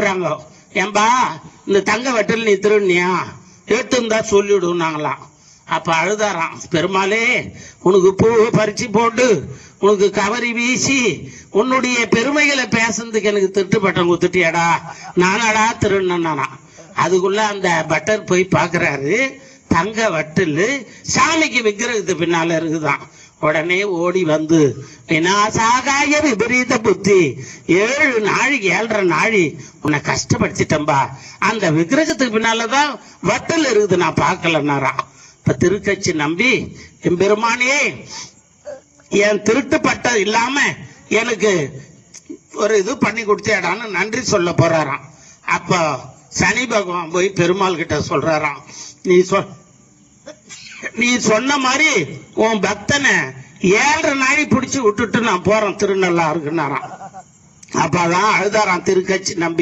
கூப்பிடுறாங்க. ஏன்பா இந்த தங்க வெட்டல் நீ திருநியா எடுத்துருந்தா சொல்லிவிடுனாங்களாம். அப்ப அழுதாராம், பெருமாளே உனக்கு பூ பறிச்சு போட்டு உனக்கு கவரி வீசி உன்னுடைய பெருமைகளை பேசுறதுக்கு எனக்கு திருட்டுப்பட்டம் குத்துட்டியாடா, நானாடா திருநானா. அதுக்குள்ள அந்த பட்டர் போய் பாக்குறாரு, தங்க வட்டல் சாமிக்கு விக்கிரகத்து பின்னால இருக்குதான். உடனே ஓடி வந்து, விநாசாகாய விபரீத புத்தி, 7 நாளைக்கு 7.5 நாழி உன்னை கஷ்டப்படுத்திட்டம்பா, அந்த விக்கிரகத்துக்கு பின்னாலதான் வட்டல் இருக்குது, நான் பார்க்கலன்னாராம். இப்ப திருக்கட்சி நம்பி, எம்பெருமானே என் திருட்டு பட்டம் இல்லாம எனக்கு ஒரு இது பண்ணி கொடுத்தேடான்னு நன்றி சொல்ல போறாராம். அப்ப சனி பகவான் போய் பெருமாள் கிட்ட சொல்றாராம், நீ சொன்ன மாதிரி உன் பக்தனை 7.5 நாளை பிடிச்சு விட்டுட்டு நான் போறேன் திருநள்ளாறுக்குன்னாராம். அப்பதான் அழுதாராம் திருக்கட்சி நம்பி.